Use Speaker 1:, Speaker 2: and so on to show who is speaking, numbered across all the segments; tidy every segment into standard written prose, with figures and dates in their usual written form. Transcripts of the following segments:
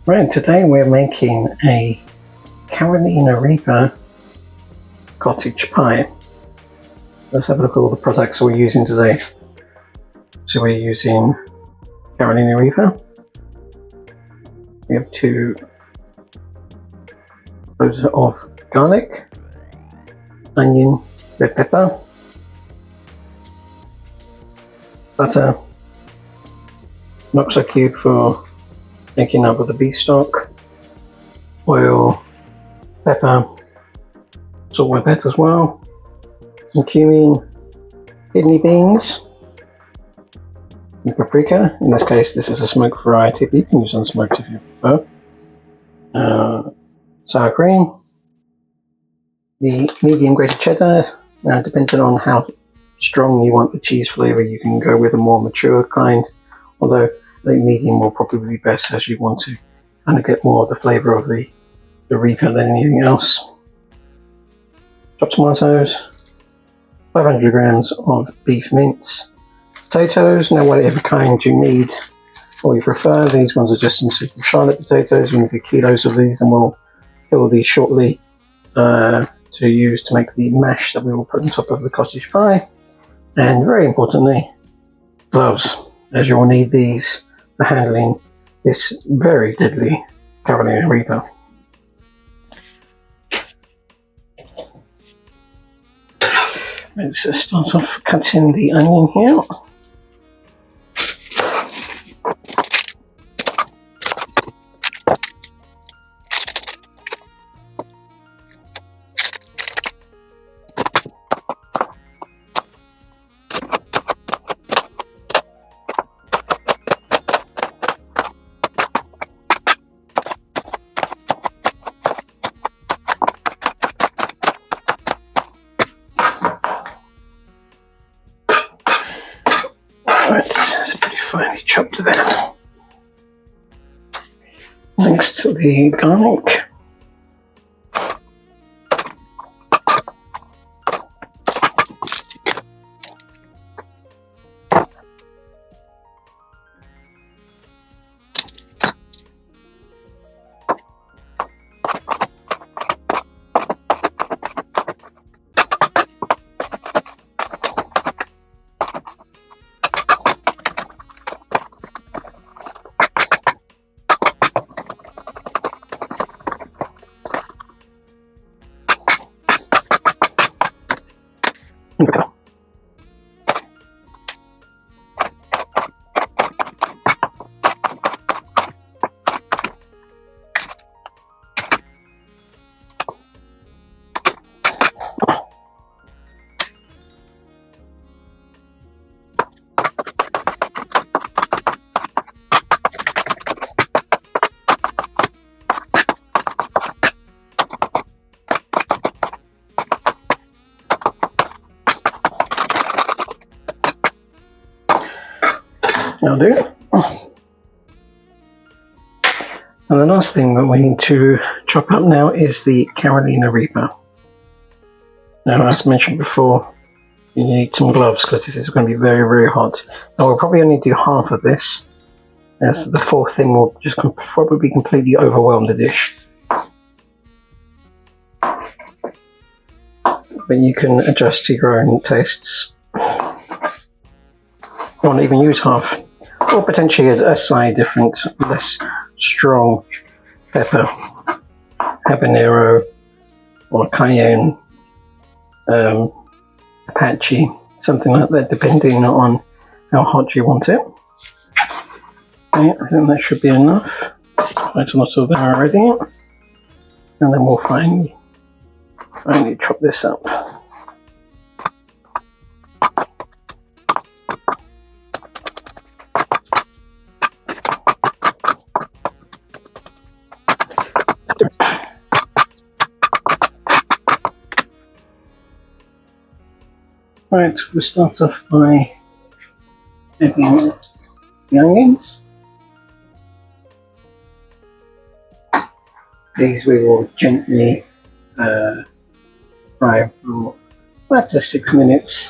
Speaker 1: Right, today we're making a Carolina Reaper cottage pie. Let's have a look at all the products we're using today. So we're using Carolina Reaper. We have 2 cloves of garlic, onion, red pepper, butter, an oxo cube for making up with the beef stock, oil, pepper, salt with that as well, some cumin, kidney beans, and paprika. In this case, this is a smoked variety, but you can use unsmoked if you prefer. Sour cream, the medium grated cheddar. Now, depending on how strong you want the cheese flavour, you can go with a more mature kind, although I think medium will probably be best, as you want to kind of get more of the flavour of the Reaper than anything else. Chopped tomatoes, 500 grams of beef mince, potatoes, now whatever kind you need or you prefer. These ones are just some simple Charlotte potatoes. We need 2 kilos of these, and we'll fill these shortly to use to make the mash that we will put on top of the cottage pie. And very importantly, gloves, as you will need these for handling this very deadly Carolina Reaper. Let's just start off cutting the onion here. Right, it's pretty finely chopped there. Next to the garlic. That'll do. And the last thing that we need to chop up now is the Carolina Reaper. Now, as mentioned before, you need some gloves because this is going to be very, very hot. Now, we'll probably only do half of this, as the 4th thing will just probably completely overwhelm the dish. But you can adjust to your own tastes. Or even use half, or potentially a slightly different, less strong pepper, habanero, or cayenne, Apache, something like that, depending on how hot you want it. Okay, I think that should be enough. Quite a lot of that already, and then we'll finally chop this up. Right, we'll start off by adding the onions. These we will gently fry for 5 to 6 minutes.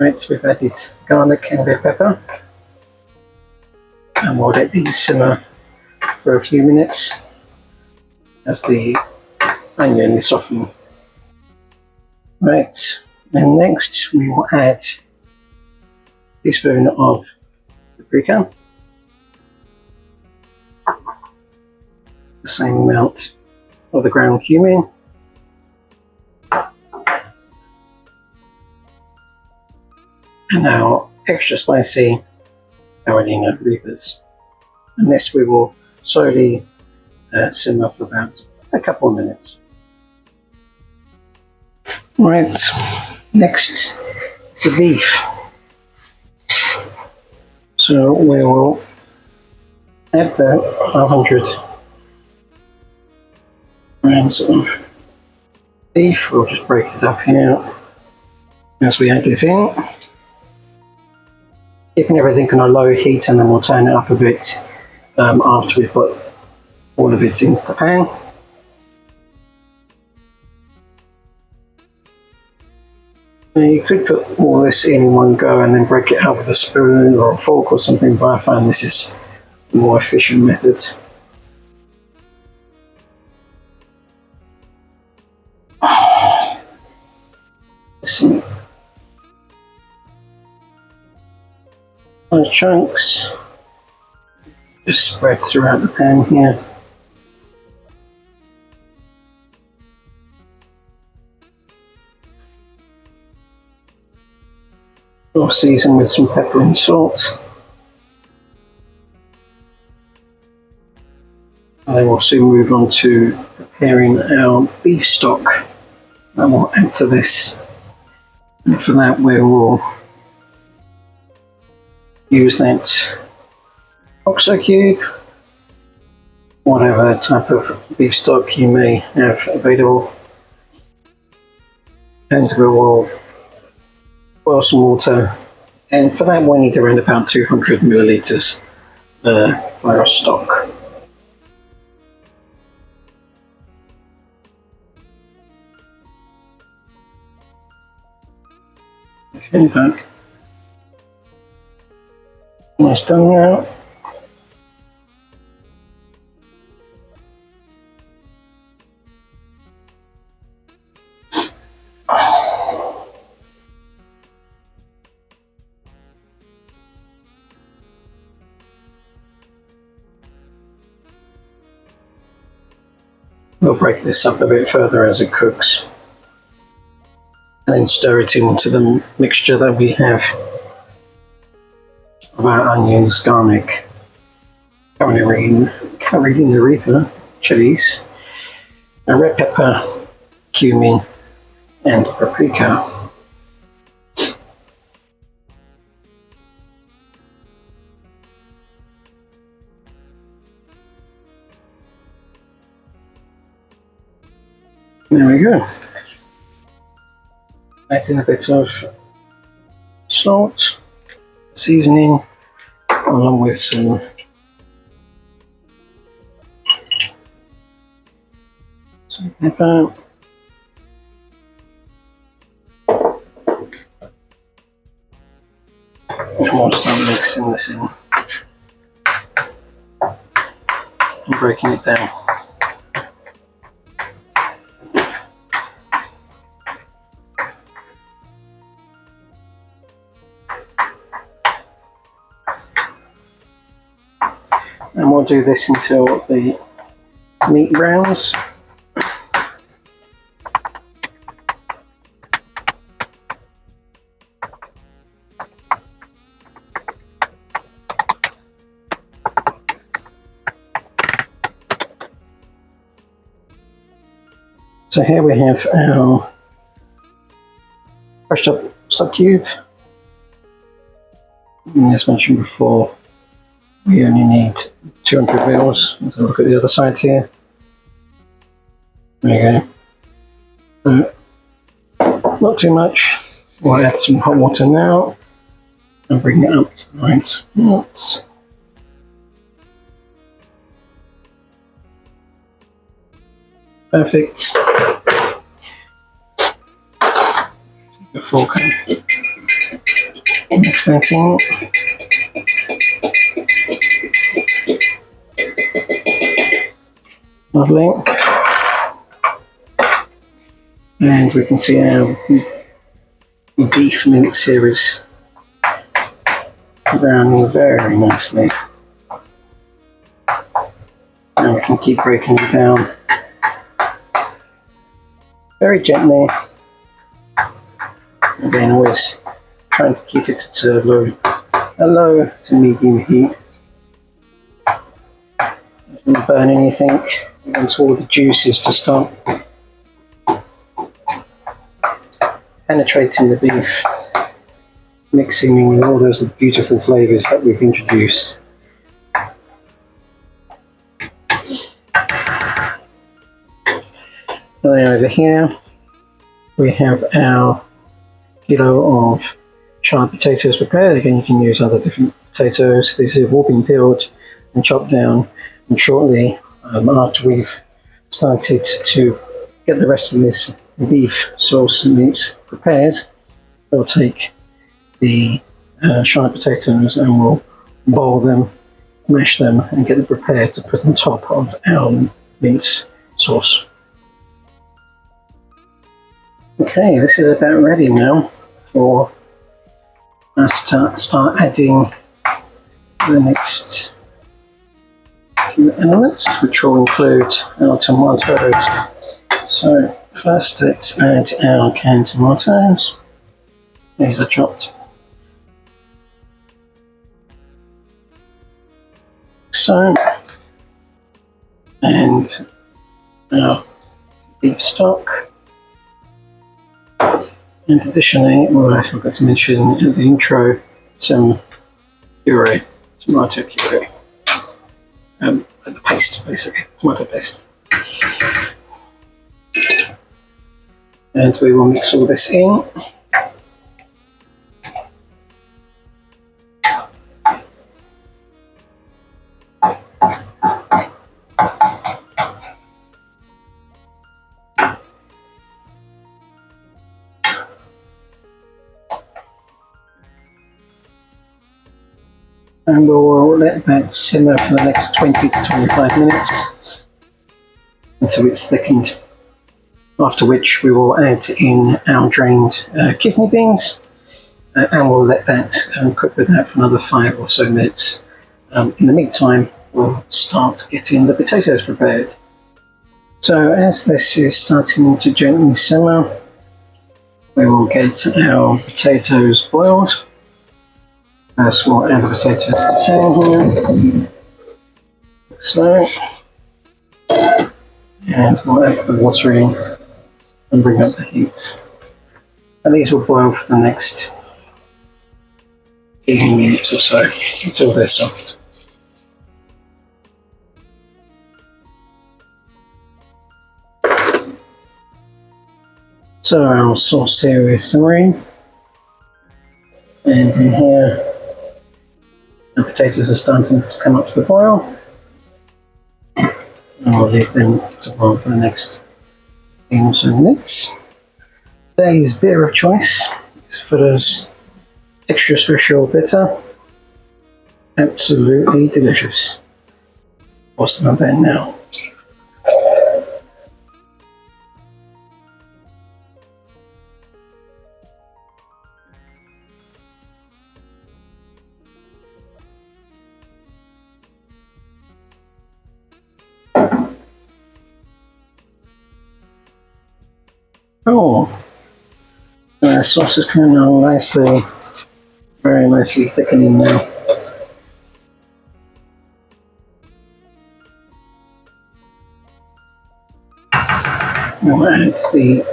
Speaker 1: Right, we've added garlic and red pepper, and we'll let these simmer for a few minutes as the onion is softened. Right, and next we will add a teaspoon of paprika, the same amount of the ground cumin, and our extra spicy Carolina Reapers. And this we will slowly simmer for about a couple of minutes. Right, next is the beef. So we will add the 500 grams of beef. We'll just break it up here as we add this in. Keeping everything on a low heat, and then we'll turn it up a bit after we've put all of it into the pan. Now you could put all this in one go and then break it up with a spoon or a fork or something, but I find this is a more efficient method. Some nice chunks just spread throughout the pan here. We'll season with some pepper and salt. And then we'll soon move on to preparing our beef stock, and we'll add to this. And for that we will use that oxo cube, whatever type of beef stock you may have available, and we will boil some water, and for that we need around about 200 milliliters for our stock. Okay, that's done now. We'll break this up a bit further as it cooks, and then stir it into the mixture that we have of our onions, garlic, Carolina Reaper, chilies, red pepper, cumin, and paprika. There we go. Add in a bit of salt, seasoning, along with some pepper. And we'll start mixing this in and breaking it down. And we'll do this until the meat browns. So here we have our crushed up stock cube. And as mentioned before, we only need 200 mils. Let's look at the other side here. There you go. So, not too much. We'll add some hot water now and bring it up to the right knots. Perfect. Take a fork in. Mix that in. Lovely. And we can see our beef mince here is browning very nicely. And we can keep breaking it down very gently. Again, always trying to keep it at a low to medium heat. Don't burn anything. We want all the juices to start penetrating the beef, mixing in with all those beautiful flavours that we've introduced. And then over here we have our kilo of charred potatoes prepared. Again, you can use other different potatoes. These have all been peeled and chopped down, and shortly after we've started to get the rest of this beef sauce and mince prepared, we'll take the charred potatoes and we'll boil them, mash them, and get them prepared to put on top of our mince sauce. Okay, this is about ready now for us to start adding the next few elements, which will include our tomatoes. So first let's add our canned tomatoes. These are chopped. So, and our beef stock. And additionally, I forgot to mention in the intro, some puree, tomato puree. The paste, basically, tomato paste. And we will mix all this in. And we'll let that simmer for the next 20 to 25 minutes until it's thickened. After which we will add in our drained kidney beans and we'll let that cook with that for another 5 or so minutes. In the meantime, we'll start getting the potatoes prepared. So as this is starting to gently simmer, we will get our potatoes boiled. First we'll add the potatoes to the pan here, so, and we'll add the water in and bring up the heat. And these will boil for the next 15 minutes or so until they're soft. So our sauce here is simmering, and in here the potatoes are starting to come up to the boil, and we'll leave them to boil for the next 15 or so minutes. Today's beer of choice is Fuller's Extra Special Bitter. Absolutely delicious. What's about that now? Oh, the sauce is coming along nicely, very nicely thickening now. We'll add the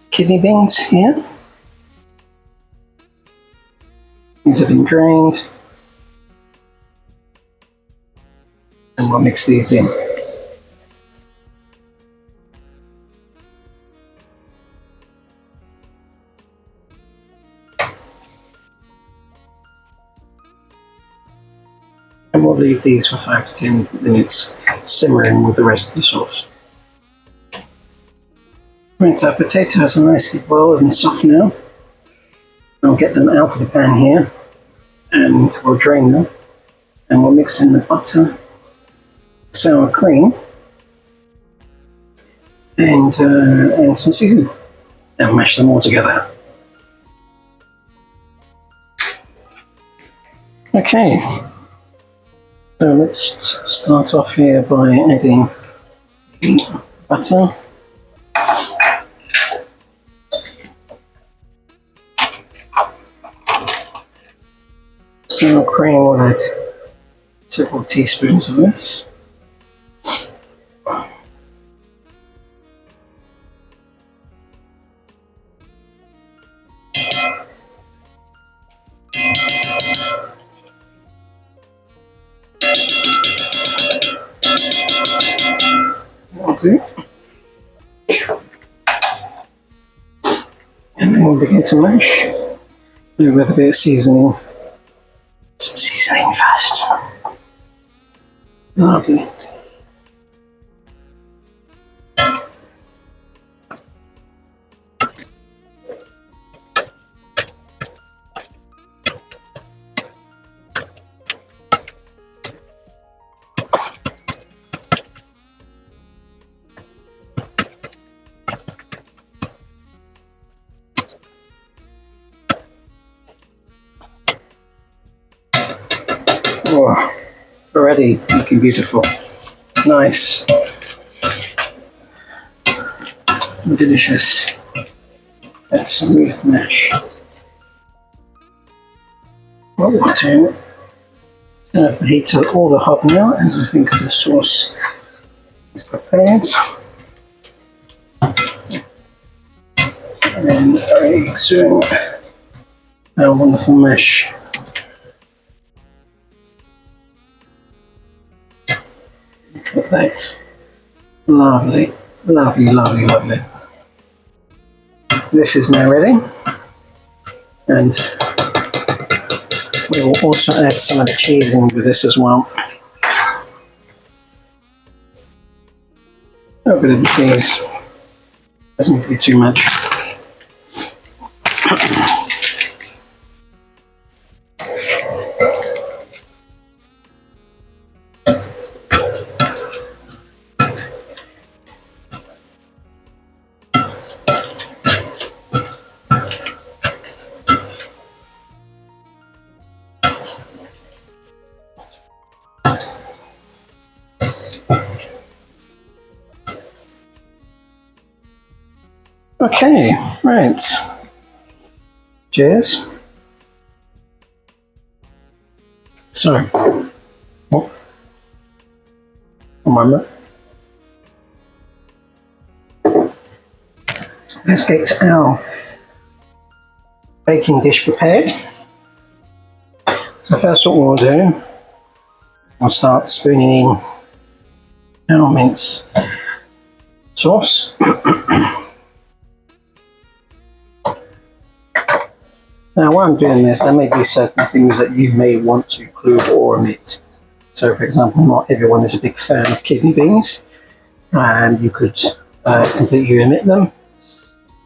Speaker 1: kidney beans here. These have been drained. And we'll mix these in. And we'll leave these for 5 to 10 minutes simmering with the rest of the sauce. Right, our potatoes are nicely boiled and soft now. I'll get them out of the pan here and we'll drain them and we'll mix in the butter, sour cream and some seasoning and mash them all together. Okay, so let's start off here by adding the butter. Sour cream, we'll add several teaspoons of this. That'll do. And then we'll begin to mash with a bit of seasoning. Some seasoning first. Lovely. Oh, already looking beautiful. Nice. Delicious. That's smooth mash. What we'll do, have the heat to all the hot now as I think the sauce is prepared. And very soon, our wonderful mash. Look at that. Lovely, lovely, lovely, lovely. This is now ready. And we will also add some of the cheese in with this as well. A bit of the cheese. Doesn't need to be too much. Okay, right. Cheers. So, oh, a moment. Let's get our baking dish prepared. So first what we'll do, we'll start spooning in our mince sauce. Now while I'm doing this, there may be certain things that you may want to include or omit. So for example, not everyone is a big fan of kidney beans, and you could completely omit them.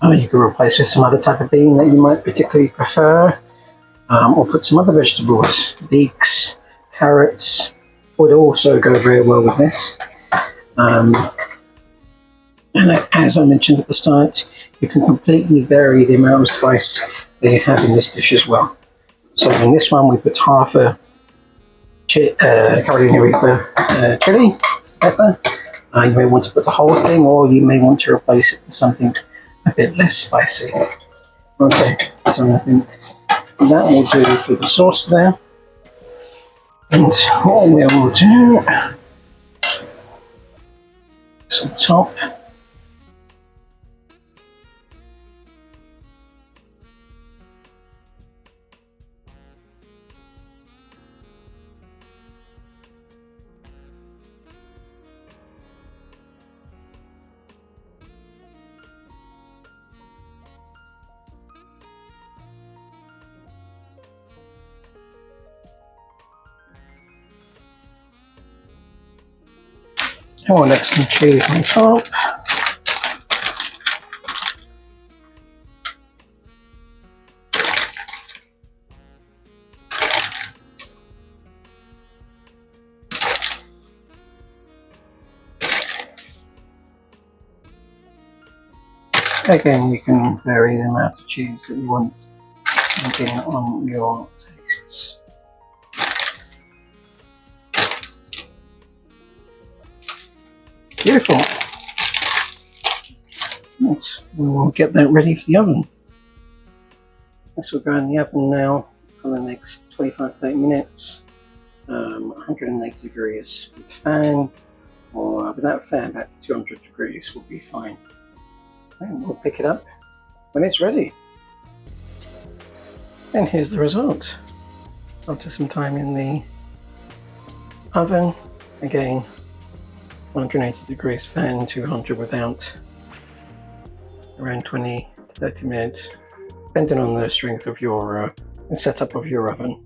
Speaker 1: You could replace with some other type of bean that you might particularly prefer, or put some other vegetables. Leeks, carrots would also go very well with this. And as I mentioned at the start, you can completely vary the amount of spice that you have in this dish as well. So in this one we put half a Carolina Reaper chilli pepper. You may want to put the whole thing, or you may want to replace it with something a bit less spicy. Okay, so I think that will do for the sauce there. And what we will do, some top. Oh, let's some cheese on top. Again, you can vary the amount of cheese that you want depending on your tastes. Beautiful. We will get that ready for the oven. This will go in the oven now for the next 25-30 minutes, 180 degrees with fan, or without fan, about 200 degrees will be fine. And we'll pick it up when it's ready. And here's the result. After some time in the oven, again 180 degrees fan, 200 without, around 20 to 30 minutes, depending on the strength of your and setup of your oven.